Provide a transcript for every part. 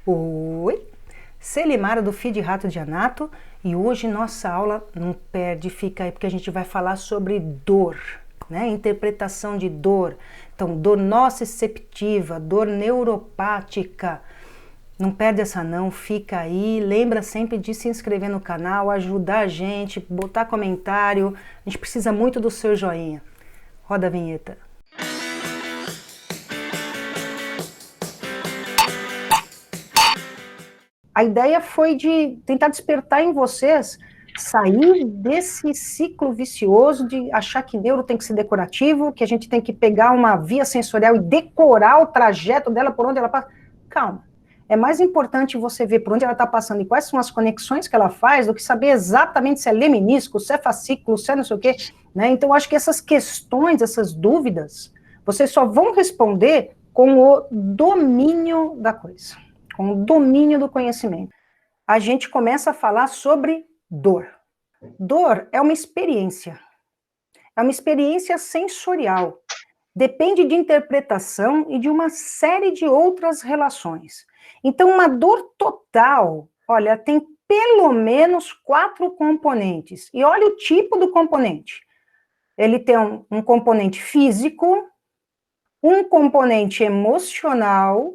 Oi, Celimara do Feed Rato de Anato, e hoje nossa aula não perde, fica aí, porque a gente vai falar sobre dor, né? Interpretação de dor. Então, dor nociceptiva, dor neuropática. Não perde essa não, fica aí. Lembra sempre de se inscrever no canal, ajudar a gente, botar comentário. A gente precisa muito do seu joinha. Roda a vinheta. A ideia foi de tentar despertar em vocês, sair desse ciclo vicioso de achar que neuro tem que ser decorativo, que a gente tem que pegar uma via sensorial e decorar o trajeto dela, por onde ela passa. Calma. É mais importante você ver por onde ela está passando e quais são as conexões que ela faz, do que saber exatamente se é lemnisco, se é fascículo, se é não sei o quê. Né? Então, eu acho que essas questões, essas dúvidas, vocês só vão responder com o domínio da coisa, com o domínio do conhecimento. A gente começa a falar sobre dor. Dor é uma experiência sensorial. Depende de interpretação e de uma série de outras relações. Então, uma dor total, olha, tem pelo menos 4 componentes. E olha o tipo do componente. Ele tem um componente físico, um componente emocional,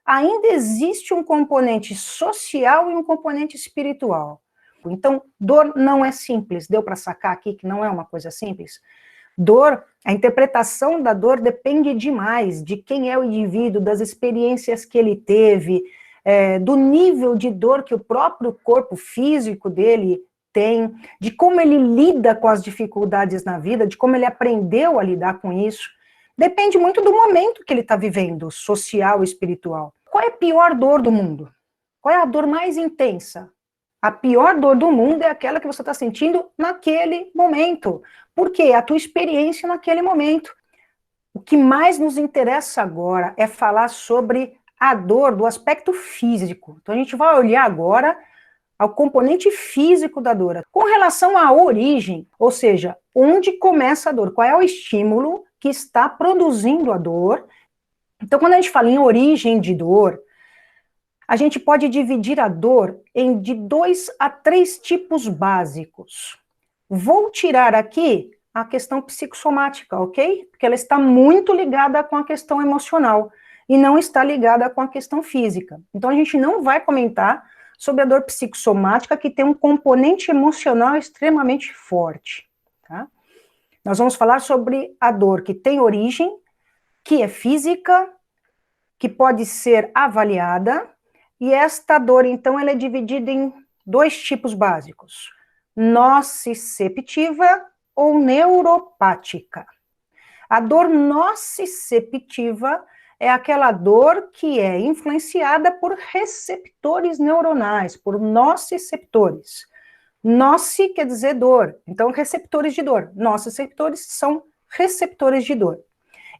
ainda existe um componente social e um componente espiritual. Então, dor não é simples. Deu para sacar aqui que não é uma coisa simples? Dor, a interpretação da dor depende demais de quem é o indivíduo, das experiências que ele teve, do nível de dor que o próprio corpo físico dele tem, de como ele lida com as dificuldades na vida, de como ele aprendeu a lidar com isso. Depende muito do momento que ele está vivendo, social e espiritual. Qual é a pior dor do mundo? Qual é a dor mais intensa? A pior dor do mundo é aquela que você está sentindo naquele momento. Por quê? A tua experiência naquele momento. O que mais nos interessa agora é falar sobre a dor do aspecto físico. Então a gente vai olhar agora ao componente físico da dor. Com relação à origem, ou seja, onde começa a dor, qual é o estímulo que está produzindo a dor. Então, quando a gente fala em origem de dor, a gente pode dividir a dor de 2 a 3 tipos básicos. Vou tirar aqui a questão psicossomática, ok? Porque ela está muito ligada com a questão emocional e não está ligada com a questão física. Então, a gente não vai comentar sobre a dor psicossomática, que tem um componente emocional extremamente forte, tá? Nós vamos falar sobre a dor que tem origem, que é física, que pode ser avaliada, e esta dor, então, ela é dividida em 2 tipos básicos: nociceptiva ou neuropática. A dor nociceptiva é aquela dor que é influenciada por receptores neuronais, por nociceptores. Noci quer dizer dor, então receptores de dor. Nociceptores são receptores de dor.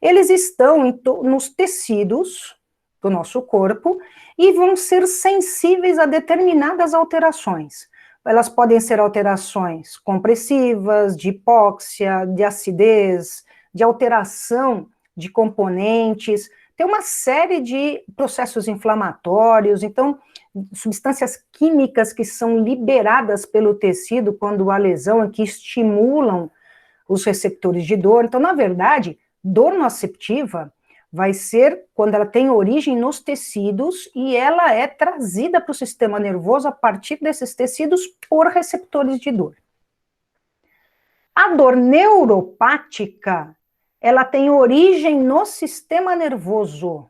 Eles estão nos tecidos do nosso corpo e vão ser sensíveis a determinadas alterações. Elas podem ser alterações compressivas, de hipóxia, de acidez, de alteração de componentes. Tem uma série de processos inflamatórios, então, substâncias químicas que são liberadas pelo tecido quando há lesão, que estimulam os receptores de dor. Então, na verdade, dor nociceptiva vai ser quando ela tem origem nos tecidos e ela é trazida para o sistema nervoso a partir desses tecidos por receptores de dor. A dor neuropática, ela tem origem no sistema nervoso.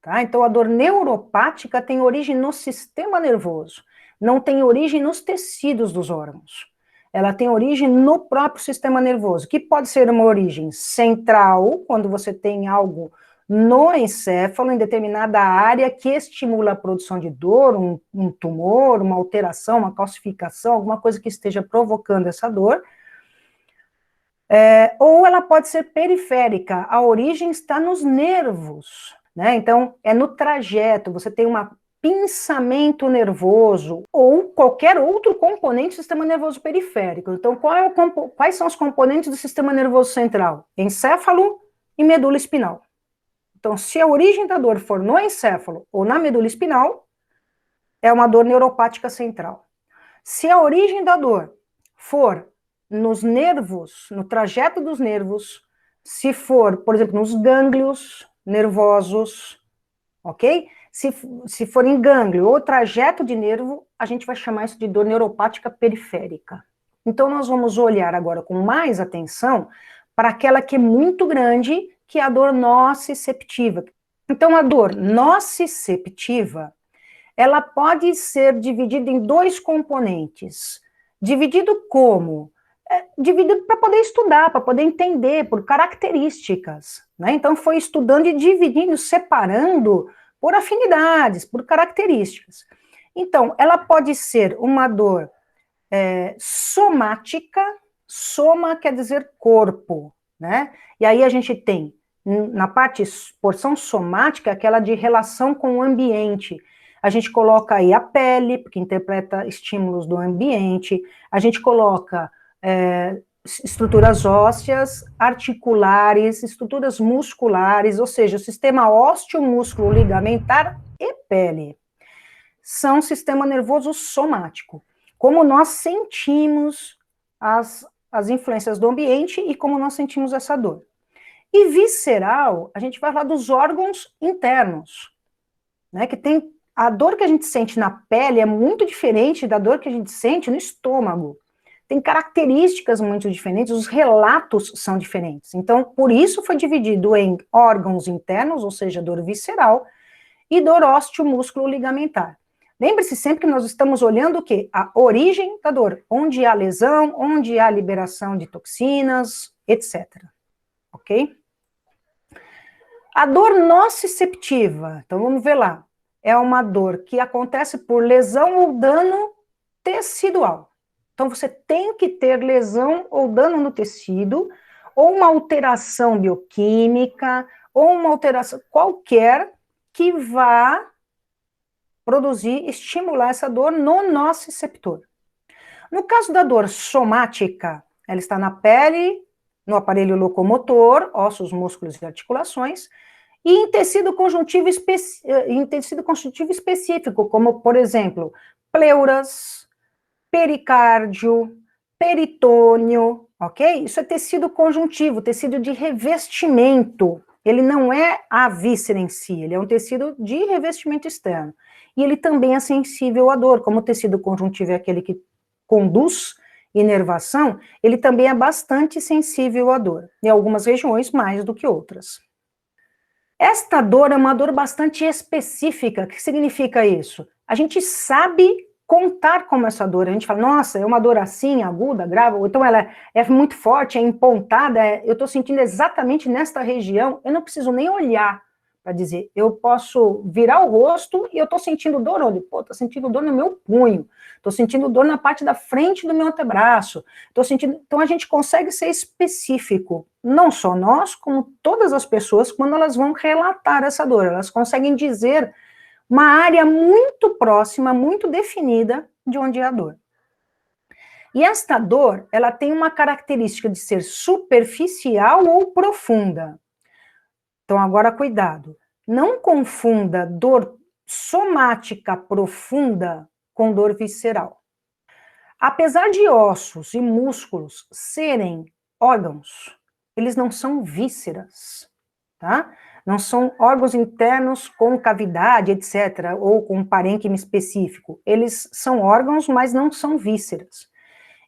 Tá? Então, a dor neuropática tem origem no sistema nervoso, não tem origem nos tecidos dos órgãos. Ela tem origem no próprio sistema nervoso, que pode ser uma origem central, quando você tem algo no encéfalo, em determinada área, que estimula a produção de dor, um tumor, uma alteração, uma calcificação, alguma coisa que esteja provocando essa dor. Ou ela pode ser periférica, a origem está nos nervos, né? Então, é no trajeto, você tem um pinçamento nervoso, ou qualquer outro componente do sistema nervoso periférico. Então, quais são os componentes do sistema nervoso central? Encéfalo e medula espinal. Então, se a origem da dor for no encéfalo ou na medula espinal, é uma dor neuropática central. Se a origem da dor for nos nervos, no trajeto dos nervos, se for, por exemplo, nos gânglios nervosos, ok? Se for em gânglio ou trajeto de nervo, a gente vai chamar isso de dor neuropática periférica. Então, nós vamos olhar agora com mais atenção para aquela que é muito grande, que é a dor nociceptiva. Então, a dor nociceptiva, ela pode ser dividida em dois componentes. Dividido como? Dividido para poder estudar, para poder entender, por características. Né? Então, foi estudando e dividindo, separando por afinidades, por características. Então, ela pode ser uma dor somática, soma quer dizer corpo, né? E aí a gente tem, na porção somática, aquela de relação com o ambiente. A gente coloca aí a pele, porque interpreta estímulos do ambiente, a gente coloca estruturas ósseas, articulares, estruturas musculares, ou seja, o sistema ósseo-músculo ligamentar e pele. São sistema nervoso somático. Como nós sentimos as influências do ambiente e como nós sentimos essa dor. E visceral, a gente vai falar dos órgãos internos, né, que tem a dor que a gente sente na pele é muito diferente da dor que a gente sente no estômago. Tem características muito diferentes, os relatos são diferentes. Então, por isso foi dividido em órgãos internos, ou seja, dor visceral, e dor ósseo-músculo ligamentar. Lembre-se sempre que nós estamos olhando o quê? A origem da dor, onde há lesão, onde há liberação de toxinas, etc. Ok? A dor nociceptiva, então vamos ver lá, é uma dor que acontece por lesão ou dano tecidual. Então você tem que ter lesão ou dano no tecido, ou uma alteração bioquímica, ou uma alteração qualquer que vá produzir, estimular essa dor no nociceptor. No caso da dor somática, ela está na pele, no aparelho locomotor, ossos, músculos e articulações, e em tecido conjuntivo, específico, como, por exemplo, pleuras, pericárdio, peritônio, ok? Isso é tecido conjuntivo, tecido de revestimento. Ele não é a víscera em si, ele é um tecido de revestimento externo. E ele também é sensível à dor, como o tecido conjuntivo é aquele que conduz inervação, ele também é bastante sensível à dor, em algumas regiões mais do que outras. Esta dor é uma dor bastante específica. O que significa isso? A gente sabe contar como essa dor. A gente fala, nossa, é uma dor assim, aguda, grave, ou então ela é muito forte, é empontada, eu estou sentindo exatamente nesta região, eu não preciso nem olhar para dizer, eu posso virar o rosto e eu estou sentindo dor onde? Pô, estou sentindo dor no meu punho, estou sentindo dor na parte da frente do meu antebraço, estou sentindo... Então a gente consegue ser específico, não só nós, como todas as pessoas, quando elas vão relatar essa dor, elas conseguem dizer uma área muito próxima, muito definida de onde é a dor. E esta dor, ela tem uma característica de ser superficial ou profunda. Então, agora, cuidado. Não confunda dor somática profunda com dor visceral. Apesar de ossos e músculos serem órgãos, eles não são vísceras, tá? Não são órgãos internos com cavidade, etc., ou com parênquima específico. Eles são órgãos, mas não são vísceras.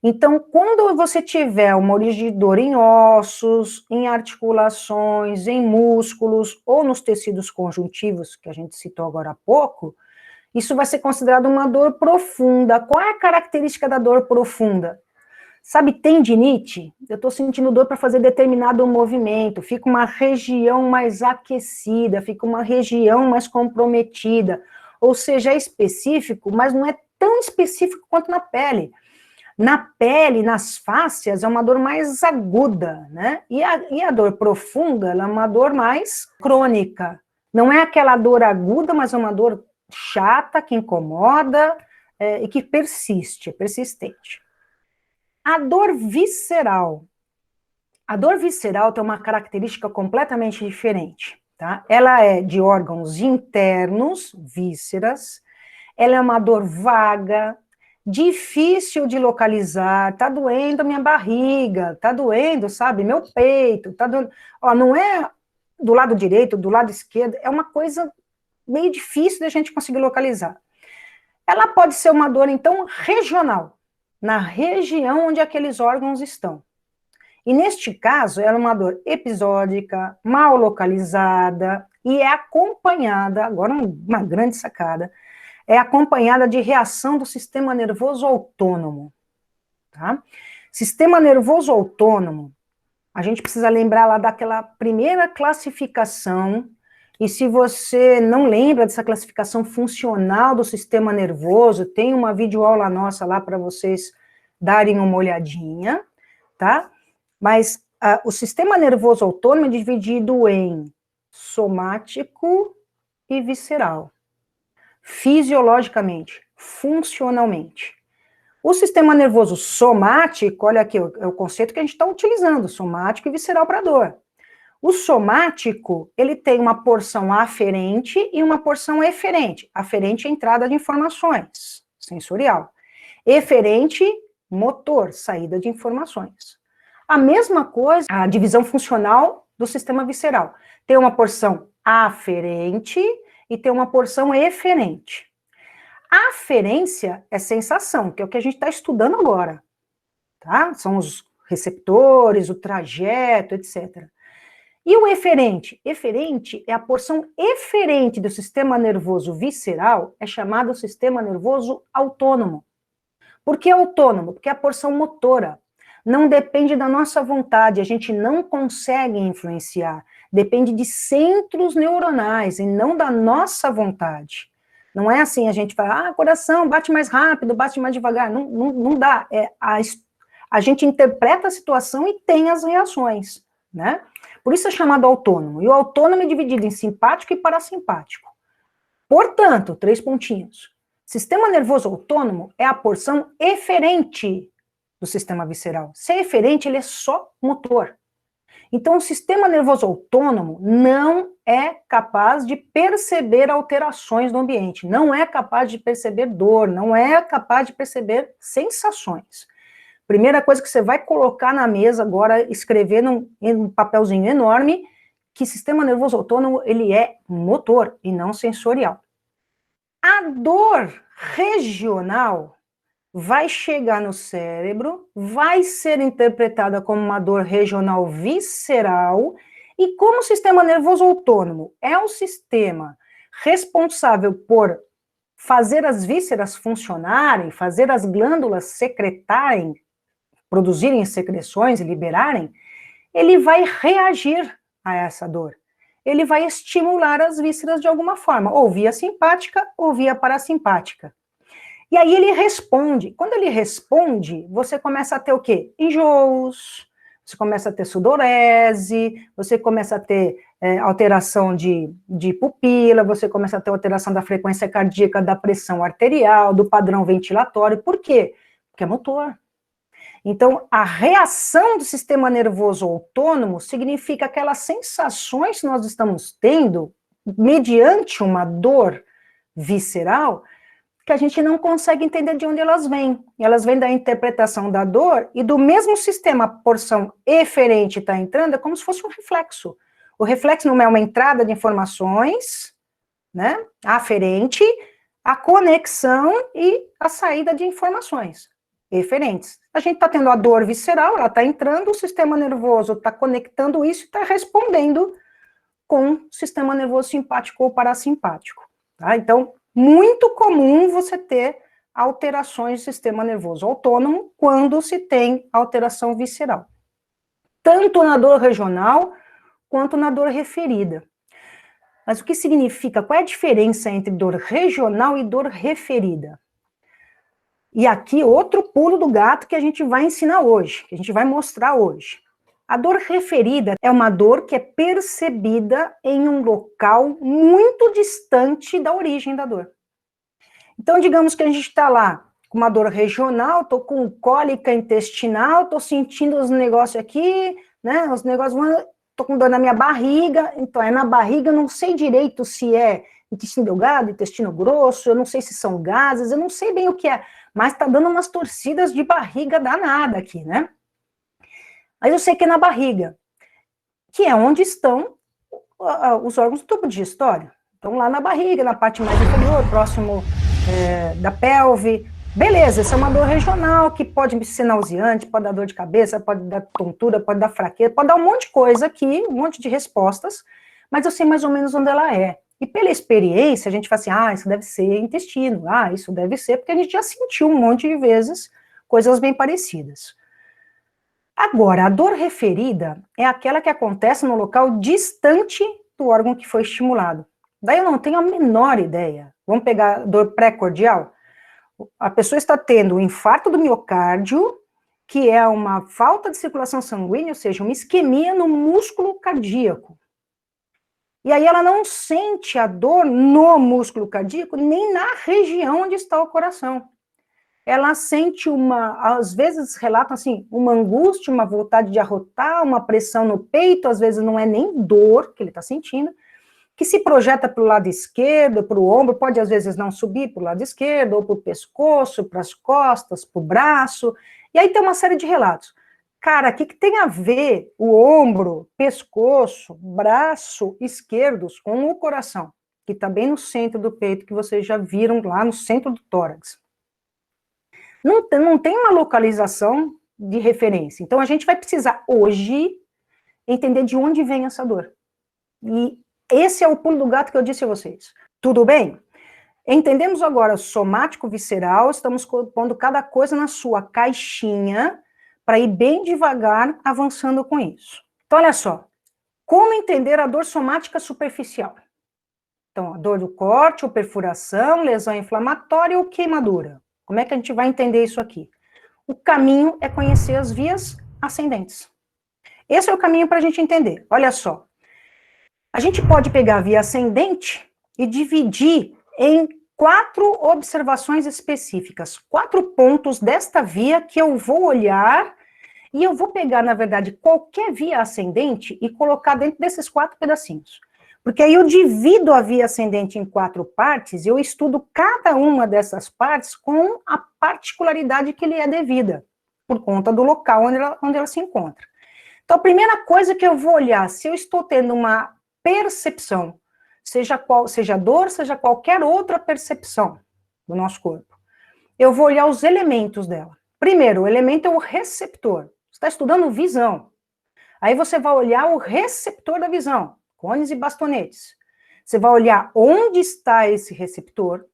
Então, quando você tiver uma origem de dor em ossos, em articulações, em músculos, ou nos tecidos conjuntivos, que a gente citou agora há pouco, isso vai ser considerado uma dor profunda. Qual é a característica da dor profunda? Sabe, tendinite? Eu estou sentindo dor para fazer determinado movimento, fica uma região mais aquecida, fica uma região mais comprometida, ou seja, é específico, mas não é tão específico quanto na pele. Na pele, nas fáscias, é uma dor mais aguda, né? E a dor profunda, ela é uma dor mais crônica. Não é aquela dor aguda, mas é uma dor chata, que incomoda e que persiste, é persistente. A dor visceral. A dor visceral tem uma característica completamente diferente. tá? Ela é de órgãos internos, vísceras, ela é uma dor vaga, difícil de localizar, tá doendo a minha barriga, tá doendo, sabe, meu peito, tá doendo, ó, não é do lado direito, do lado esquerdo, é uma coisa meio difícil de a gente conseguir localizar. Ela pode ser uma dor, então, regional, na região onde aqueles órgãos estão. E neste caso, ela é uma dor episódica, mal localizada, e é acompanhada, agora uma grande sacada, é acompanhada de reação do sistema nervoso autônomo, tá? Sistema nervoso autônomo, a gente precisa lembrar lá daquela primeira classificação, e se você não lembra dessa classificação funcional do sistema nervoso, tem uma videoaula nossa lá para vocês darem uma olhadinha, tá? Mas o sistema nervoso autônomo é dividido em somático e visceral. Fisiologicamente, funcionalmente. O sistema nervoso somático, olha aqui, é o conceito que a gente está utilizando, somático e visceral para dor. O somático, ele tem uma porção aferente e uma porção eferente. Aferente é entrada de informações, sensorial. Eferente, motor, saída de informações. A mesma coisa, a divisão funcional do sistema visceral. Tem uma porção aferente e tem uma porção eferente. A aferência é sensação, que é o que a gente está estudando agora, tá? São os receptores, o trajeto, etc. E o eferente? Eferente é a porção eferente do sistema nervoso visceral, é chamado sistema nervoso autônomo. Por que autônomo? Porque é a porção motora. Não depende da nossa vontade, a gente não consegue influenciar. Depende de centros neuronais e não da nossa vontade. Não é assim, a gente fala, coração, bate mais rápido, bate mais devagar. Não dá. A gente interpreta a situação e tem as reações, né? Por isso é chamado autônomo. E o autônomo é dividido em simpático e parasimpático. Portanto, 3 pontinhos. Sistema nervoso autônomo é a porção eferente do sistema visceral. Se é eferente, ele é só motor. Então, o sistema nervoso autônomo não é capaz de perceber alterações do ambiente, não é capaz de perceber dor, não é capaz de perceber sensações. Primeira coisa que você vai colocar na mesa agora, escrever num papelzinho enorme, que sistema nervoso autônomo, ele é motor e não sensorial. A dor regional vai chegar no cérebro, vai ser interpretada como uma dor regional visceral, e como o sistema nervoso autônomo é o sistema responsável por fazer as vísceras funcionarem, fazer as glândulas secretarem, produzirem secreções e liberarem, ele vai reagir a essa dor. Ele vai estimular as vísceras de alguma forma, ou via simpática ou via parasimpática. E aí ele responde. Quando ele responde, você começa a ter o quê? Enjoos, você começa a ter sudorese, você começa a ter alteração de pupila, você começa a ter alteração da frequência cardíaca, da pressão arterial, do padrão ventilatório. Por quê? Porque é motor. Então, a reação do sistema nervoso autônomo significa aquelas sensações que nós estamos tendo mediante uma dor visceral, que a gente não consegue entender de onde elas vêm. Elas vêm da interpretação da dor e do mesmo sistema, a porção eferente está entrando, é como se fosse um reflexo. O reflexo não é uma entrada de informações, né, aferente, a conexão e a saída de informações eferentes. A gente está tendo a dor visceral, ela está entrando, o sistema nervoso está conectando isso e está respondendo com o sistema nervoso simpático ou parasimpático. Tá? Então, muito comum você ter alterações do sistema nervoso autônomo quando se tem alteração visceral. Tanto na dor regional, quanto na dor referida. Mas o que significa? Qual é a diferença entre dor regional e dor referida? E aqui outro pulo do gato que a gente vai ensinar hoje, que a gente vai mostrar hoje. A dor referida é uma dor que é percebida em um local muito distante da origem da dor. Então, digamos que a gente está lá com uma dor regional, estou com cólica intestinal, estou sentindo os negócios aqui, né, os negócios... tô com dor na minha barriga, então é na barriga, eu não sei direito se é intestino delgado, intestino grosso, eu não sei se são gases, eu não sei bem o que é, mas tá dando umas torcidas de barriga danada aqui, né? Mas eu sei que é na barriga, que é onde estão os órgãos do tubo digestório. Então, lá na barriga, na parte mais inferior, próximo da pelve. Beleza, essa é uma dor regional que pode ser nauseante, pode dar dor de cabeça, pode dar tontura, pode dar fraqueza, pode dar um monte de coisa aqui, um monte de respostas, mas eu sei mais ou menos onde ela é. E pela experiência, a gente fala assim, isso deve ser intestino, isso deve ser, porque a gente já sentiu um monte de vezes coisas bem parecidas. Agora, a dor referida é aquela que acontece no local distante do órgão que foi estimulado. Daí eu não tenho a menor ideia. Vamos pegar a dor pré-cordial? A pessoa está tendo um infarto do miocárdio, que é uma falta de circulação sanguínea, ou seja, uma isquemia no músculo cardíaco. E aí ela não sente a dor no músculo cardíaco, nem na região onde está o coração. Ela sente às vezes relatam assim, uma angústia, uma vontade de arrotar, uma pressão no peito, às vezes não é nem dor que ele está sentindo, que se projeta para o lado esquerdo, para o ombro, pode às vezes não subir para o lado esquerdo, ou para o pescoço, para as costas, para o braço, e aí tem uma série de relatos. Cara, o que tem a ver o ombro, pescoço, braço esquerdos com o coração, que está bem no centro do peito, que vocês já viram lá no centro do tórax? Não tem uma localização de referência. Então, a gente vai precisar, hoje, entender de onde vem essa dor. E esse é o pulo do gato que eu disse a vocês. Tudo bem? Entendemos agora somático visceral, estamos pondo cada coisa na sua caixinha para ir bem devagar avançando com isso. Então, olha só. Como entender a dor somática superficial? Então, a dor do corte, ou perfuração, lesão inflamatória ou queimadura. Como é que a gente vai entender isso aqui? O caminho é conhecer as vias ascendentes. Esse é o caminho para a gente entender. Olha só. A gente pode pegar a via ascendente e dividir em 4 observações específicas, 4 pontos desta via que eu vou olhar e eu vou pegar, na verdade, qualquer via ascendente e colocar dentro desses 4 pedacinhos. Porque aí eu divido a via ascendente em 4 partes e eu estudo cada uma dessas partes com a particularidade que lhe é devida, por conta do local onde ela se encontra. Então, a primeira coisa que eu vou olhar, se eu estou tendo uma percepção, seja dor, seja qualquer outra percepção do nosso corpo, eu vou olhar os elementos dela. Primeiro, o elemento é o receptor. Você está estudando visão. Aí você vai olhar o receptor da visão, cones e bastonetes. Você vai olhar onde está esse receptor,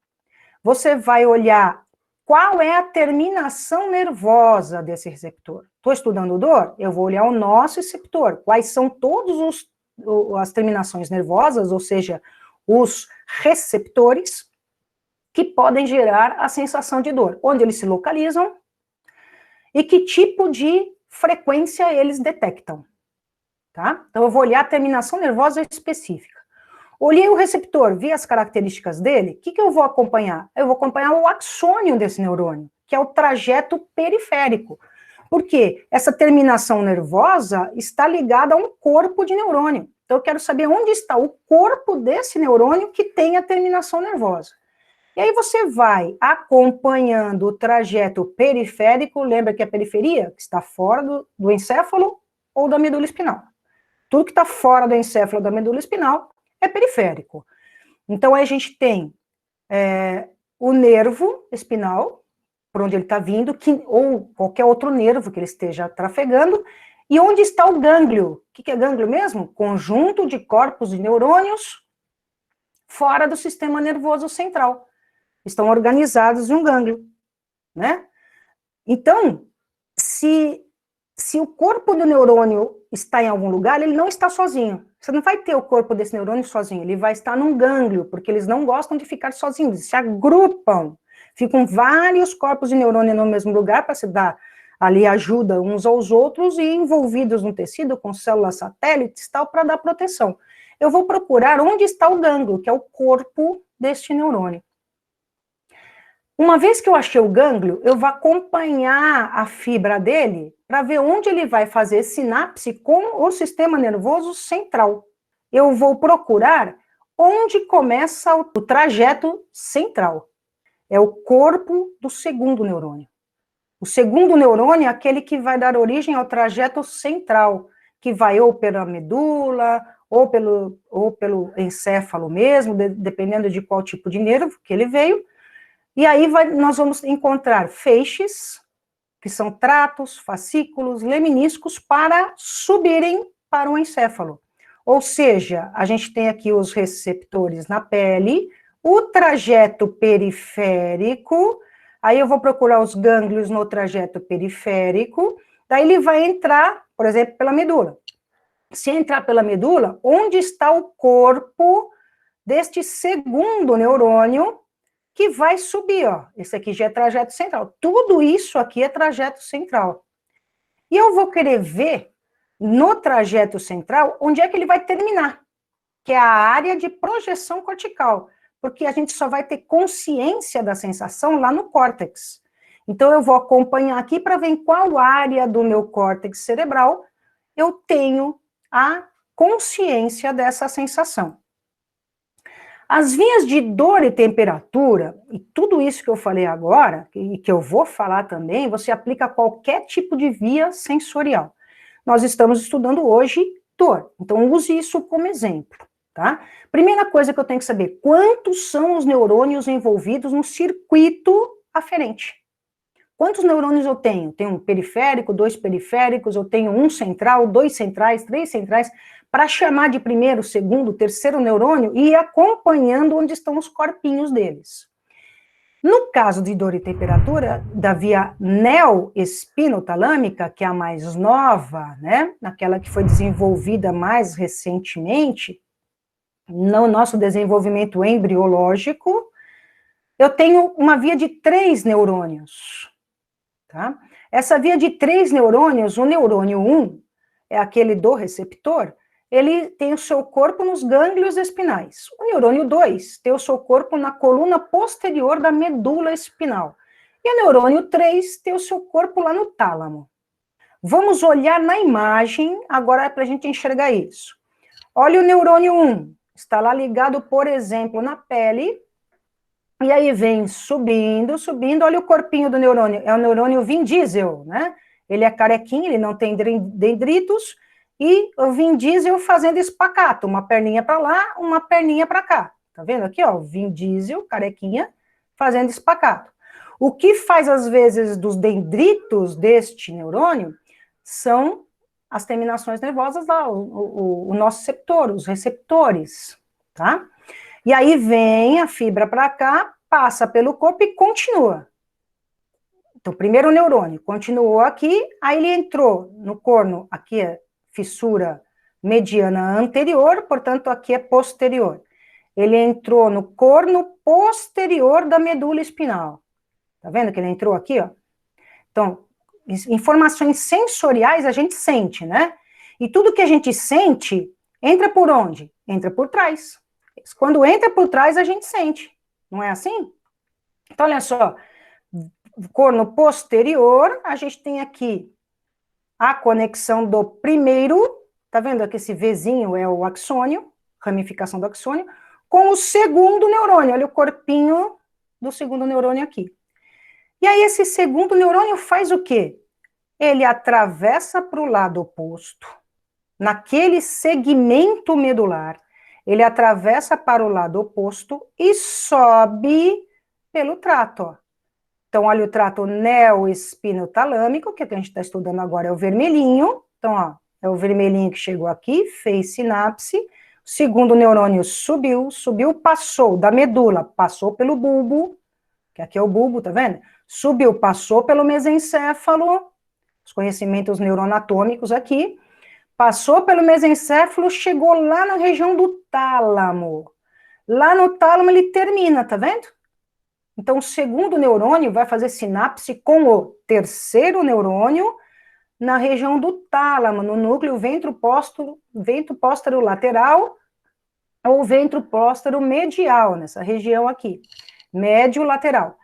você vai olhar qual é a terminação nervosa desse receptor. Estou estudando dor? Eu vou olhar o nosso receptor, quais são todas as terminações nervosas, ou seja, os receptores que podem gerar a sensação de dor, onde eles se localizam e que tipo de frequência eles detectam. Tá? Então, eu vou olhar a terminação nervosa específica. Olhei o receptor, vi as características dele, o que eu vou acompanhar? Eu vou acompanhar o axônio desse neurônio, que é o trajeto periférico. Por quê? Essa terminação nervosa está ligada a um corpo de neurônio. Então, eu quero saber onde está o corpo desse neurônio que tem a terminação nervosa. E aí você vai acompanhando o trajeto periférico, lembra que a periferia que está fora do encéfalo ou da medula espinal. Tudo que está fora do encéfalo ou da medula espinal é periférico. Então, aí a gente tem o nervo espinal, por onde ele está vindo, ou qualquer outro nervo que ele esteja trafegando, e onde está o gânglio. O que é gânglio mesmo? Conjunto de corpos de neurônios fora do sistema nervoso central. Estão organizados em um gânglio, né? Então, se o corpo do neurônio está em algum lugar, ele não está sozinho. Você não vai ter o corpo desse neurônio sozinho, ele vai estar num gânglio, porque eles não gostam de ficar sozinhos, eles se agrupam. Ficam vários corpos de neurônio no mesmo lugar para se dar ali ajuda uns aos outros e envolvidos no tecido com células satélites tal, para dar proteção. Eu vou procurar onde está o gânglio, que é o corpo deste neurônio. Uma vez que eu achei o gânglio, eu vou acompanhar a fibra dele para ver onde ele vai fazer sinapse com o sistema nervoso central. Eu vou procurar onde começa o trajeto central. É o corpo do segundo neurônio. O segundo neurônio é aquele que vai dar origem ao trajeto central, que vai ou pela medula, ou pelo encéfalo mesmo, dependendo de qual tipo de nervo que ele veio. E aí nós vamos encontrar feixes, que são tratos, fascículos, leminiscos, para subirem para o encéfalo. Ou seja, a gente tem aqui os receptores na pele, o trajeto periférico, aí eu vou procurar os gânglios no trajeto periférico, daí ele vai entrar, por exemplo, pela medula. Se entrar pela medula, onde está o corpo deste segundo neurônio que vai subir, ó. Esse aqui já é trajeto central. Tudo isso aqui é trajeto central. E eu vou querer ver no trajeto central onde é que ele vai terminar, que é a área de projeção cortical, porque a gente só vai ter consciência da sensação lá no córtex. Então eu vou acompanhar aqui para ver em qual área do meu córtex cerebral eu tenho a consciência dessa sensação. As vias de dor e temperatura, e tudo isso que eu falei agora, e que eu vou falar também, você aplica a qualquer tipo de via sensorial. Nós estamos estudando hoje dor, então use isso como exemplo, tá? Primeira coisa que eu tenho que saber, quantos são os neurônios envolvidos no circuito aferente? Quantos neurônios eu tenho? Tenho um periférico, 2 periféricos, eu tenho um central, 2 centrais, 3 centrais, para chamar de primeiro, segundo, terceiro neurônio e ir acompanhando onde estão os corpinhos deles. No caso de dor e temperatura, da via neoespinotalâmica, que é a mais nova, né, aquela que foi desenvolvida mais recentemente, no nosso desenvolvimento embriológico, eu tenho uma via de 3 neurônios. Tá? Essa via de 3 neurônios, o neurônio 1 é aquele do receptor, ele tem o seu corpo nos gânglios espinais. O neurônio 2 tem o seu corpo na coluna posterior da medula espinal. E o neurônio 3 tem o seu corpo lá no tálamo. Vamos olhar na imagem agora para a gente enxergar isso. Olha o neurônio 1, está lá ligado, por exemplo, na pele. E aí vem subindo, subindo, olha o corpinho do neurônio, é o neurônio Vin Diesel, né? Ele é carequinho, ele não tem dendritos, e o Vin Diesel fazendo espacato, uma perninha para lá, uma perninha para cá. Tá vendo aqui, ó, o Vin Diesel, carequinha, fazendo espacato. O que faz, às vezes, dos dendritos deste neurônio são as terminações nervosas lá, o nosso receptor, os receptores, tá? E aí vem a fibra para cá, passa pelo corpo e continua. Então, primeiro o neurônio continuou aqui, aí ele entrou no corno, aqui é fissura mediana anterior, portanto, aqui é posterior. Ele entrou no corno posterior da medula espinal. Tá vendo que ele entrou aqui, ó? Então, informações sensoriais a gente sente, né? E tudo que a gente sente, entra por onde? Entra por trás. Quando entra por trás, a gente sente. Não é assim? Então, olha só. Corno posterior, a gente tem aqui a conexão do primeiro, tá vendo aqui esse Vzinho é o axônio, ramificação do axônio, com o segundo neurônio. Olha o corpinho do segundo neurônio aqui. E aí esse segundo neurônio faz o quê? Ele atravessa para o lado oposto, naquele segmento medular, ele atravessa para o lado oposto e sobe pelo trato, ó. Então, olha o trato neoespinotalâmico, que a gente está estudando agora é o vermelhinho. Então, ó, é o vermelhinho que chegou aqui, fez sinapse. O segundo neurônio subiu, passou da medula, passou pelo bulbo, que aqui é o bulbo, tá vendo? Subiu, passou pelo mesencéfalo, os conhecimentos neuroanatômicos aqui, passou pelo mesencéfalo, chegou lá na região do tálamo. Lá no tálamo ele termina, tá vendo? Então, o segundo neurônio vai fazer sinapse com o terceiro neurônio na região do tálamo, no núcleo ventro póstero lateral ou ventro póstero medial, nessa região aqui, médio lateral.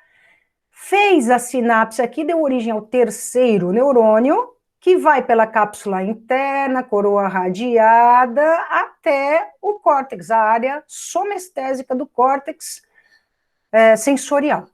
Fez a sinapse aqui, deu origem ao terceiro neurônio, que vai pela cápsula interna, coroa radiada, até o córtex, a área somestésica do córtex sensorial.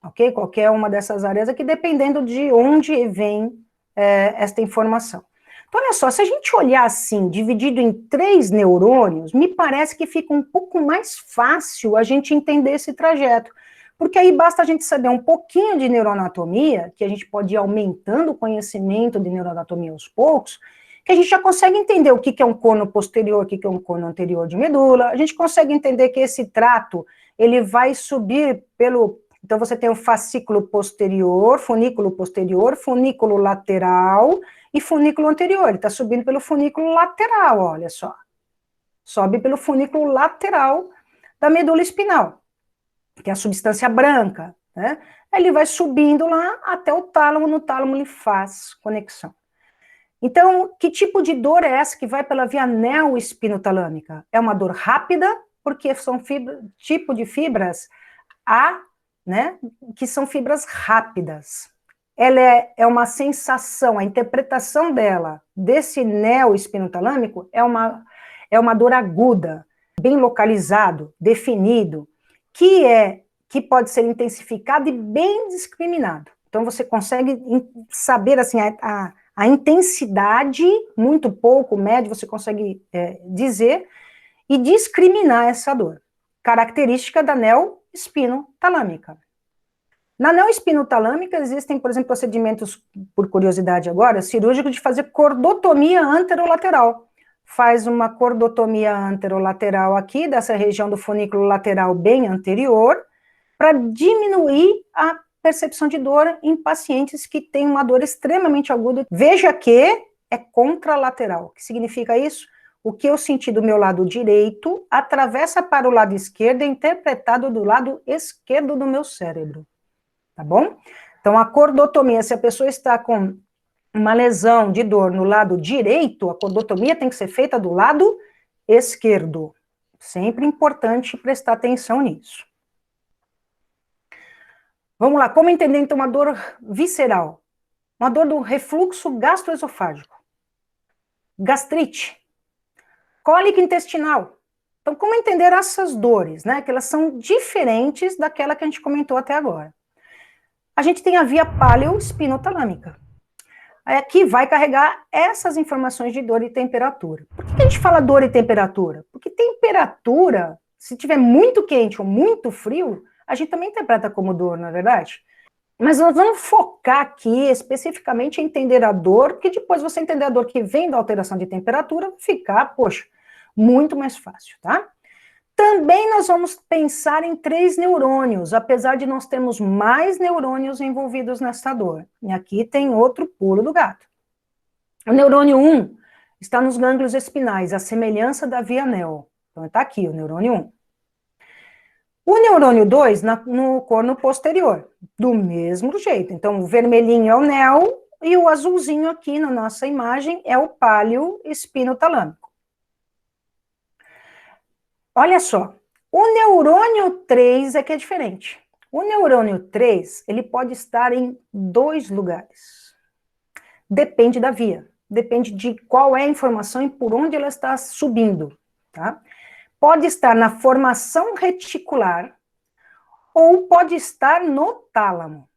Ok? Qualquer uma dessas áreas aqui, dependendo de onde vem esta informação. Então, olha só, se a gente olhar assim, dividido em 3 neurônios, me parece que fica um pouco mais fácil a gente entender esse trajeto. Porque aí basta a gente saber um pouquinho de neuroanatomia, que a gente pode ir aumentando o conhecimento de neuroanatomia aos poucos, que a gente já consegue entender o que é um cono posterior, o que é um cono anterior de medula, a gente consegue entender que esse trato, ele vai subir pelo... Então, você tem o fascículo posterior, funículo lateral e funículo anterior. Ele está subindo pelo funículo lateral, olha só. Sobe pelo funículo lateral da medula espinal, que é a substância branca, né? Ele vai subindo lá até o tálamo, no tálamo ele faz conexão. Então, que tipo de dor é essa que vai pela via neo-espinotalâmica? É uma dor rápida, porque são tipo de fibras A, né, que são fibras rápidas. Ela é uma sensação, a interpretação dela, desse neo-espinotalâmico, é uma dor aguda, bem localizado, definido, que pode ser intensificado e bem discriminado. Então, você consegue saber, assim, a intensidade, muito pouco, médio, você consegue dizer, e discriminar essa dor. Característica da neo-espinotalâmica. Na neo-espinotalâmica existem, por exemplo, procedimentos, por curiosidade agora, cirúrgicos de fazer cordotomia anterolateral. Faz uma cordotomia anterolateral aqui, dessa região do funículo lateral bem anterior, para diminuir a percepção de dor em pacientes que têm uma dor extremamente aguda. Veja que é contralateral. O que significa isso? O que eu senti do meu lado direito atravessa para o lado esquerdo e é interpretado do lado esquerdo do meu cérebro. Tá bom? Então, a cordotomia, se a pessoa está com uma lesão de dor no lado direito, a cordotomia tem que ser feita do lado esquerdo. Sempre importante prestar atenção nisso. Vamos lá, como entender então uma dor visceral? Uma dor do refluxo gastroesofágico. Gastrite. Cólica intestinal. Então, como entender essas dores, né? Que elas são diferentes daquela que a gente comentou até agora. A gente tem a via paleoespinotalâmica, que vai carregar essas informações de dor e temperatura. Por que a gente fala dor e temperatura? Porque temperatura, se tiver muito quente ou muito frio, a gente também interpreta como dor, não é verdade? Mas nós vamos focar aqui especificamente em entender a dor, porque depois você entender a dor que vem da alteração de temperatura, ficar, poxa, muito mais fácil, tá? Também nós vamos pensar em 3 neurônios, apesar de nós termos mais neurônios envolvidos nessa dor. E aqui tem outro pulo do gato. O neurônio 1 está nos gânglios espinais, a semelhança da via neo. Então está aqui, o neurônio 1. O neurônio 2 no corno posterior, do mesmo jeito. Então o vermelhinho é o neo e o azulzinho aqui na nossa imagem é o paleoespinotalâmico. Olha só, o neurônio 3 é que é diferente. O neurônio 3, ele pode estar em 2 lugares. Depende da via, depende de qual é a informação e por onde ela está subindo, tá? Pode estar na formação reticular ou pode estar no tálamo.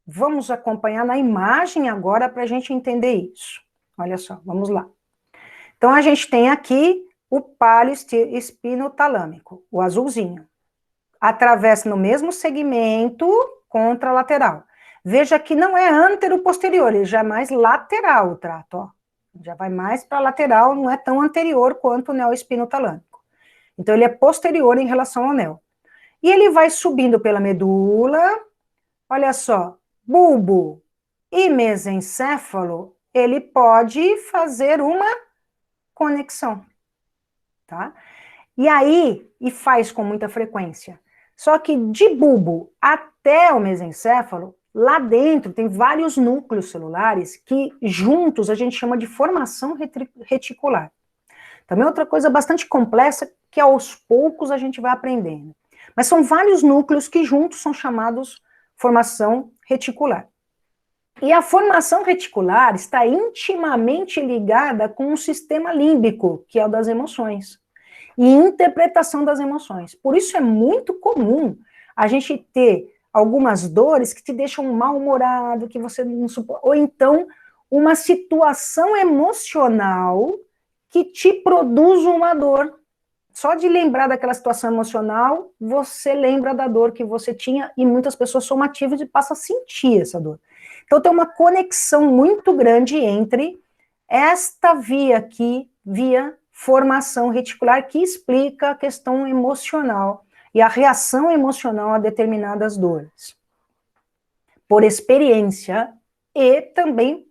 Vamos acompanhar na imagem agora para a gente entender isso. Olha só, vamos lá. Então, a gente tem aqui o paleoespinotalâmico, o azulzinho. Atravessa no mesmo segmento contralateral. Veja que não é antero-posterior, ele já é mais lateral o trato, ó. Já vai mais para lateral, não é tão anterior quanto o neoespinotalâmico. Então, ele é posterior em relação ao neo. E ele vai subindo pela medula, olha só, bulbo e mesencéfalo, ele pode fazer uma conexão. Tá? E aí, e faz com muita frequência. Só que de bulbo até o mesencéfalo, lá dentro tem vários núcleos celulares que juntos a gente chama de formação reticular. Também outra coisa bastante complexa que aos poucos a gente vai aprendendo. Mas são vários núcleos que juntos são chamados formação reticular. E a formação reticular está intimamente ligada com o sistema límbico, que é o das emoções, e interpretação das emoções. Por isso é muito comum a gente ter algumas dores que te deixam mal-humorado, que você não suporta, ou então uma situação emocional que te produz uma dor. Só de lembrar daquela situação emocional, você lembra da dor que você tinha, e muitas pessoas somativas e passam a sentir essa dor. Então tem uma conexão muito grande entre esta via aqui, via formação reticular, que explica a questão emocional e a reação emocional a determinadas dores. Por experiência e também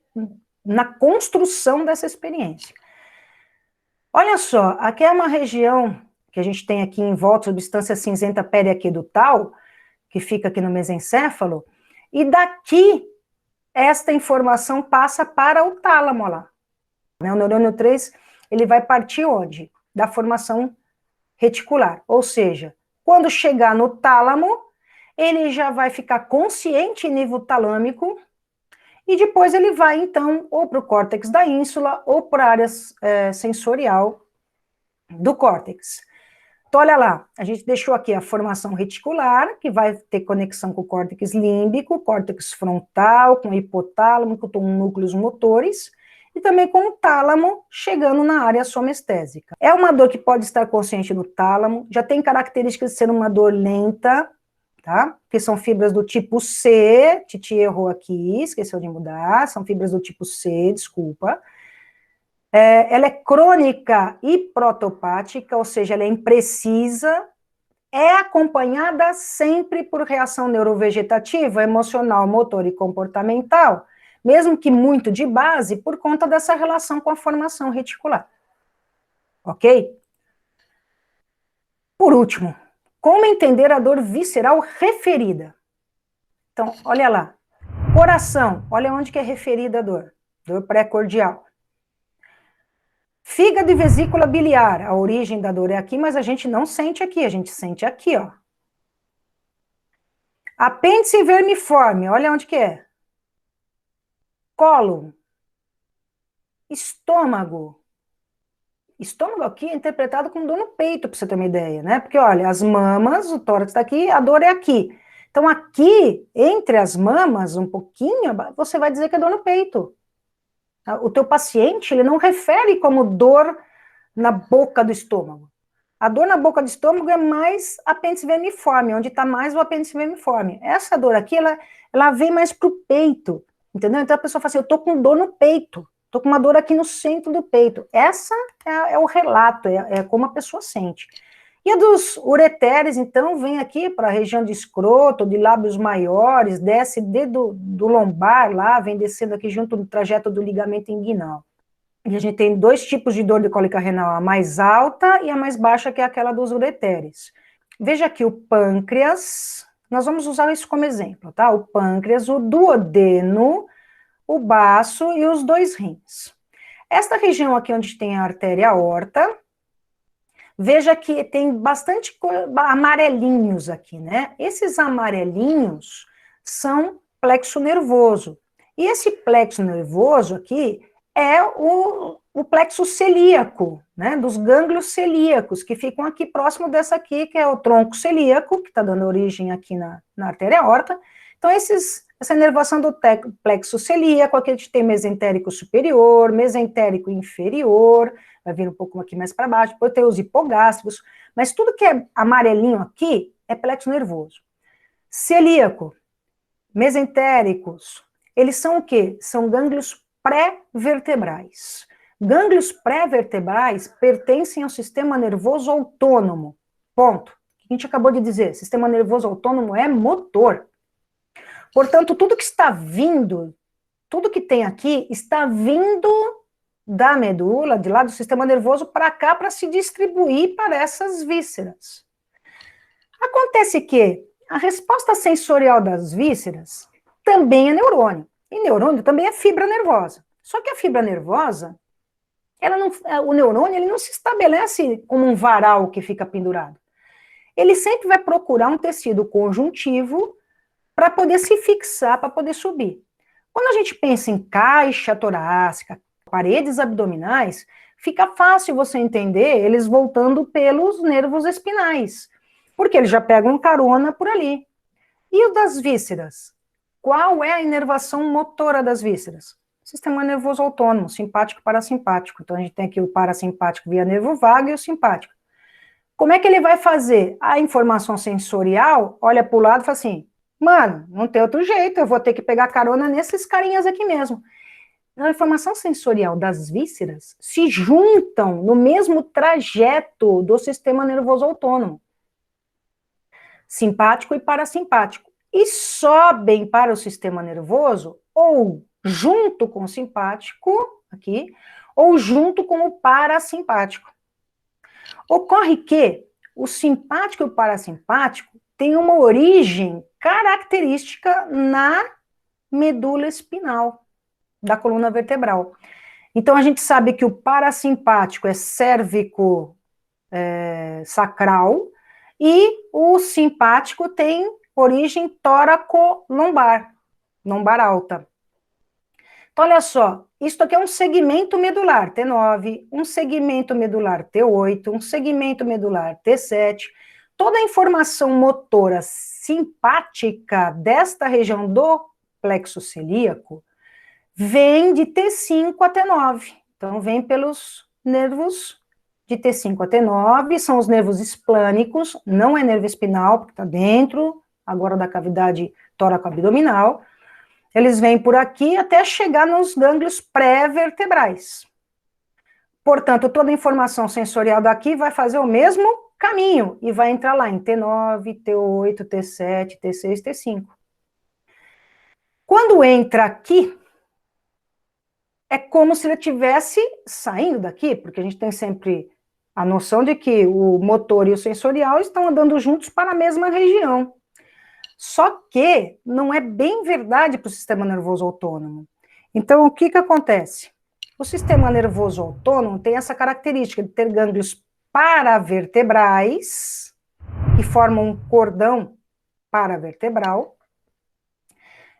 na construção dessa experiência. Olha só, aqui é uma região que a gente tem aqui em volta, substância cinzenta periaquedutal, que fica aqui no mesencéfalo, e daqui esta informação passa para o tálamo lá. O neurônio 3, ele vai partir onde? Da formação reticular. Ou seja, quando chegar no tálamo, ele já vai ficar consciente em nível talâmico, e depois ele vai, então, ou para o córtex da ínsula, ou para a área sensorial do córtex. Então, olha lá, a gente deixou aqui a formação reticular, que vai ter conexão com o córtex límbico, córtex frontal, com o hipotálamo, com núcleos motores, e também com o tálamo, chegando na área somestésica. É uma dor que pode estar consciente no tálamo, já tem características de ser uma dor lenta, tá? Que são fibras do tipo C, Titi errou aqui, esqueceu de mudar, são fibras do tipo C, desculpa. Ela é crônica e protopática, ou seja, ela é imprecisa, é acompanhada sempre por reação neurovegetativa, emocional, motor e comportamental, mesmo que muito de base, por conta dessa relação com a formação reticular. Ok? Por último, como entender a dor visceral referida? Então, olha lá. Coração, olha onde que é referida a dor. Dor pré-cordial. Fígado e vesícula biliar, a origem da dor é aqui, mas a gente não sente aqui, a gente sente aqui, ó. Apêndice vermiforme, olha onde que é. Cólon. Estômago. Estômago aqui é interpretado como dor no peito, para você ter uma ideia, né? Porque, olha, as mamas, o tórax está aqui, a dor é aqui. Então, aqui, entre as mamas, um pouquinho, você vai dizer que é dor no peito. O teu paciente, ele não refere como dor na boca do estômago. A dor na boca do estômago é mais apêndice vermiforme, onde está mais o apêndice vermiforme. Essa dor aqui, ela vem mais para o peito, entendeu? Então a pessoa fala assim, eu estou com dor no peito, estou com uma dor aqui no centro do peito. Essa é o relato, é como a pessoa sente. E a dos ureteres, então, vem aqui para a região de escroto, de lábios maiores, desce do lombar lá, vem descendo aqui junto no trajeto do ligamento inguinal. E a gente tem dois tipos de dor de cólica renal, a mais alta e a mais baixa, que é aquela dos ureteres. Veja aqui o pâncreas, nós vamos usar isso como exemplo, tá? O pâncreas, o duodeno, o baço e os dois rins. Esta região aqui onde tem a artéria aorta, veja que tem bastante amarelinhos aqui, né? Esses amarelinhos são plexo nervoso. E esse plexo nervoso aqui é o plexo celíaco, né? Dos gânglios celíacos, que ficam aqui próximo dessa aqui, que é o tronco celíaco, que está dando origem aqui na artéria aorta. Então, essa inervação do plexo celíaco, aqui a gente tem mesentérico superior, mesentérico inferior, vai vir um pouco aqui mais para baixo, depois tem os hipogástricos, mas tudo que é amarelinho aqui é plexo nervoso. Celíaco, mesentéricos, eles são o quê? São gânglios pré-vertebrais. Gânglios pré-vertebrais pertencem ao sistema nervoso autônomo. Ponto. O que a gente acabou de dizer? Sistema nervoso autônomo é motor. Portanto, tudo que está vindo, tudo que tem aqui, está vindo da medula, de lá do sistema nervoso, para cá, para se distribuir para essas vísceras. Acontece que a resposta sensorial das vísceras também é neurônio. E neurônio também é fibra nervosa. Só que a fibra nervosa, o neurônio, ele não se estabelece como um varal que fica pendurado. Ele sempre vai procurar um tecido conjuntivo para poder se fixar, para poder subir. Quando a gente pensa em caixa torácica, paredes abdominais, fica fácil você entender eles voltando pelos nervos espinais, porque eles já pegam carona por ali. E o das vísceras? Qual é a inervação motora das vísceras? Sistema nervoso autônomo, simpático e parasimpático. Então, a gente tem aqui o parasimpático via nervo vago e o simpático. Como é que ele vai fazer? A informação sensorial olha para o lado e fala assim, mano, não tem outro jeito, eu vou ter que pegar carona nesses carinhas aqui mesmo. A informação sensorial das vísceras se juntam no mesmo trajeto do sistema nervoso autônomo, simpático e parasimpático, e sobem para o sistema nervoso, ou junto com o simpático, aqui, ou junto com o parasimpático. Ocorre que o simpático e o parasimpático têm uma origem característica na medula espinal da coluna vertebral. Então, a gente sabe que o parasimpático é cérvico sacral e o simpático tem origem tóraco-lombar, lombar alta. Então, olha só, isso aqui é um segmento medular, T9, um segmento medular T8, um segmento medular T7. Toda a informação motora simpática desta região do plexo celíaco vem de T5 a T9. Então, vem pelos nervos de T5 a T9, são os nervos esplânicos, não é nervo espinal, porque está dentro agora da cavidade tóraco-abdominal. Eles vêm por aqui até chegar nos gânglios pré-vertebrais. Portanto, toda a informação sensorial daqui vai fazer o mesmo caminho e vai entrar lá em T9, T8, T7, T6, T5. Quando entra aqui, é como se ele estivesse saindo daqui, porque a gente tem sempre a noção de que o motor e o sensorial estão andando juntos para a mesma região. Só que não é bem verdade para o sistema nervoso autônomo. Então, o que acontece? O sistema nervoso autônomo tem essa característica de ter gânglios paravertebrais, que formam um cordão paravertebral,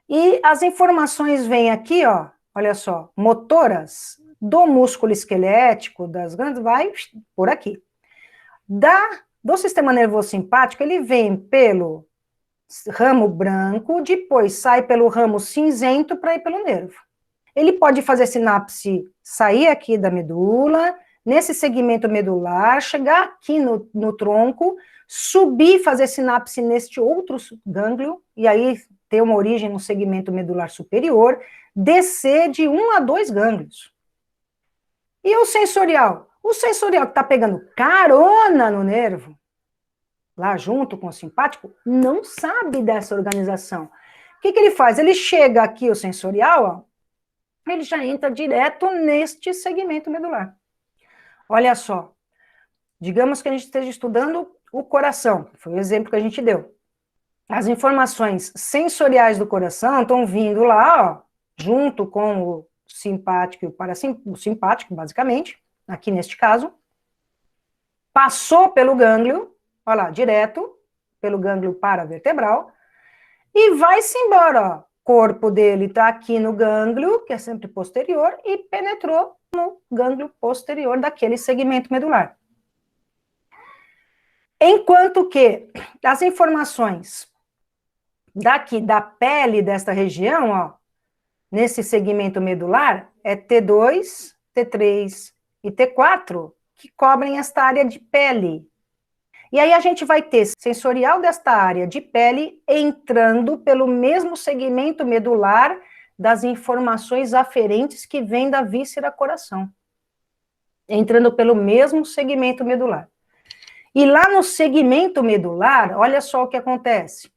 e as informações vêm aqui, ó, olha só, motoras do músculo esquelético, das glândulas, vai por aqui. Do sistema nervoso simpático, ele vem pelo ramo branco, depois sai pelo ramo cinzento para ir pelo nervo. Ele pode fazer sinapse, sair aqui da medula, nesse segmento medular, chegar aqui no tronco, subir, fazer sinapse neste outro gânglio, e aí ter uma origem no segmento medular superior, descer de 1 a 2 gânglios. E o sensorial? O sensorial que está pegando carona no nervo, lá junto com o simpático, não sabe dessa organização. O que ele faz? Ele chega aqui, o sensorial, ó, ele já entra direto neste segmento medular. Olha só, digamos que a gente esteja estudando o coração, que foi o exemplo que a gente deu. As informações sensoriais do coração estão vindo lá, ó, junto com o simpático e o simpático, basicamente, aqui neste caso, passou pelo gânglio, olha lá, direto, pelo gânglio paravertebral, e vai-se embora, ó. O corpo dele está aqui no gânglio, que é sempre posterior, e penetrou no gânglio posterior daquele segmento medular. Enquanto que as informações daqui da pele desta região, ó, nesse segmento medular, é T2, T3 e T4, que cobrem esta área de pele. E aí a gente vai ter sensorial desta área de pele entrando pelo mesmo segmento medular das informações aferentes que vêm da víscera coração. Entrando pelo mesmo segmento medular. E lá no segmento medular, olha só o que acontece.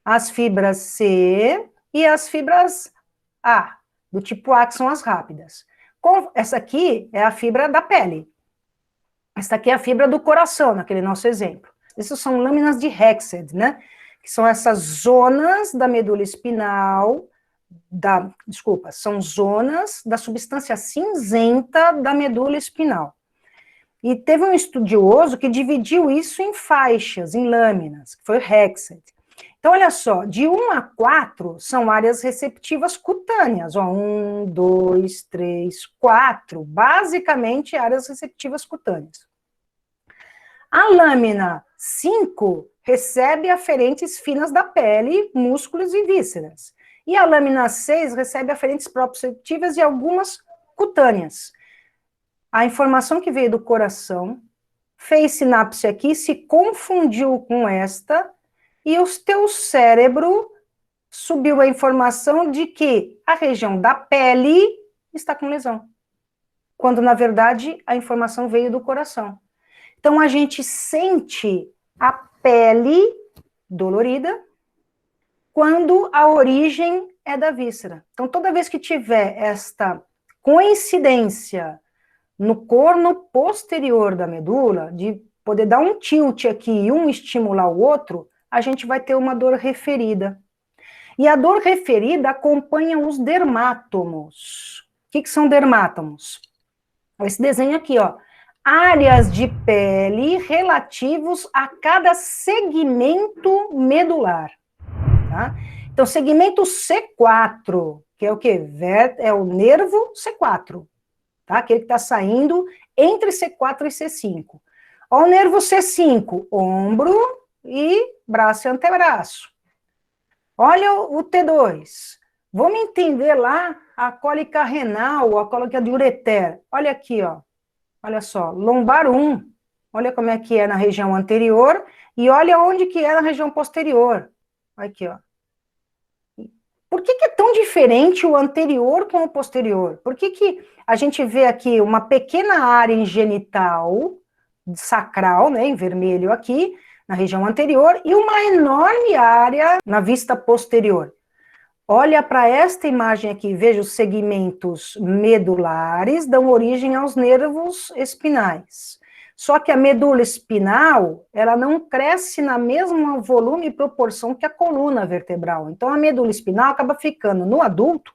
As fibras C e as fibras A, do tipo A, que são as rápidas. Essa aqui é a fibra da pele. Essa aqui é a fibra do coração, naquele nosso exemplo. Essas são lâminas de Hexed, né? Que são essas zonas da medula espinal, são zonas da substância cinzenta da medula espinal. E teve um estudioso que dividiu isso em faixas, em lâminas, que foi o Hexed. Então, olha só, de 1 a 4 são áreas receptivas cutâneas. Ó, 1, 2, 3, 4. Basicamente, áreas receptivas cutâneas. A lâmina 5 recebe aferentes finas da pele, músculos e vísceras. E a lâmina 6 recebe aferentes proprioceptivas e algumas cutâneas. A informação que veio do coração fez sinapse aqui, se confundiu com esta, e o teu cérebro subiu a informação de que a região da pele está com lesão. Quando, na verdade, a informação veio do coração. Então, a gente sente a pele dolorida quando a origem é da víscera. Então, toda vez que tiver esta coincidência no corno posterior da medula, de poder dar um tilt aqui e um estimular o outro, a gente vai ter uma dor referida. E a dor referida acompanha os dermátomos. O que são dermátomos? Esse desenho aqui, ó. Áreas de pele relativos a cada segmento medular. Tá? Então, segmento C4, que é o quê? É o nervo C4. Tá? Aquele que está saindo entre C4 e C5. Ó, o nervo C5, ombro e braço e antebraço. Olha o T2. Vamos entender lá a cólica renal, a cólica de ureter. Olha aqui, ó. Olha só, lombar 1. Olha como é que é na região anterior e olha onde que é na região posterior. Aqui, ó. Por que é tão diferente o anterior com o posterior? Por que a gente vê aqui uma pequena área em genital, sacral, né, em vermelho aqui, na região anterior, e uma enorme área na vista posterior? Olha para esta imagem aqui, veja os segmentos medulares dão origem aos nervos espinais. Só que a medula espinal, ela não cresce na mesma volume e proporção que a coluna vertebral. Então, a medula espinal acaba ficando, no adulto,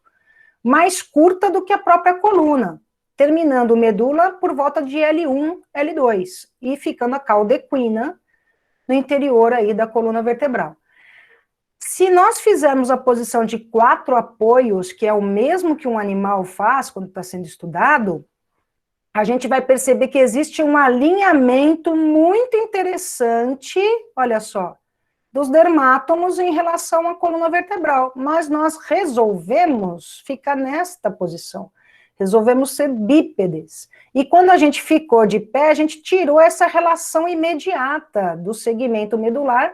mais curta do que a própria coluna, terminando medula por volta de L1, L2, e ficando a cauda equina no interior aí da coluna vertebral. Se nós fizermos a posição de 4 apoios, que é o mesmo que um animal faz quando está sendo estudado, a gente vai perceber que existe um alinhamento muito interessante, olha só, dos dermátomos em relação à coluna vertebral, mas nós resolvemos ficar nesta posição, resolvemos ser bípedes. E quando a gente ficou de pé, a gente tirou essa relação imediata do segmento medular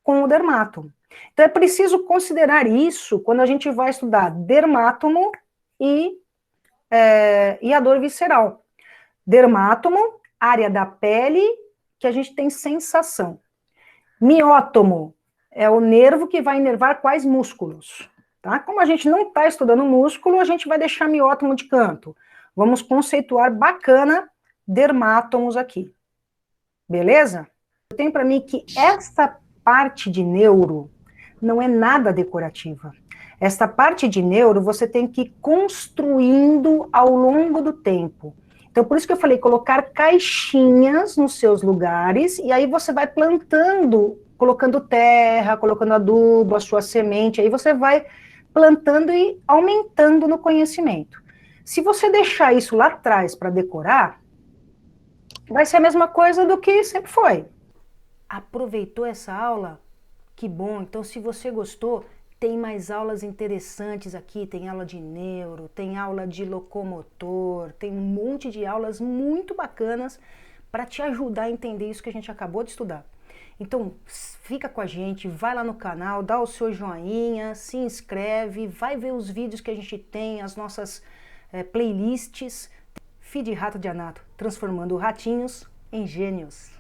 com o dermátomo. Então é preciso considerar isso quando a gente vai estudar dermátomo e a dor visceral. Dermátomo, área da pele que a gente tem sensação. Miótomo é o nervo que vai inervar quais músculos, tá? Como a gente não está estudando músculo, a gente vai deixar miótomo de canto. Vamos conceituar bacana dermátomos aqui. Beleza? Eu tenho para mim que essa parte de neuro não é nada decorativa. Esta parte de neuro você tem que ir construindo ao longo do tempo. Então, por isso que eu falei, colocar caixinhas nos seus lugares, e aí você vai plantando, colocando terra, colocando adubo, a sua semente, aí você vai plantando e aumentando no conhecimento. Se você deixar isso lá atrás para decorar, vai ser a mesma coisa do que sempre foi. Aproveitou essa aula? Que bom! Então, se você gostou, tem mais aulas interessantes aqui, tem aula de neuro, tem aula de locomotor, tem um monte de aulas muito bacanas para te ajudar a entender isso que a gente acabou de estudar. Então, fica com a gente, vai lá no canal, dá o seu joinha, se inscreve, vai ver os vídeos que a gente tem, as nossas playlists. Feed Rato de Anato, transformando ratinhos em gênios.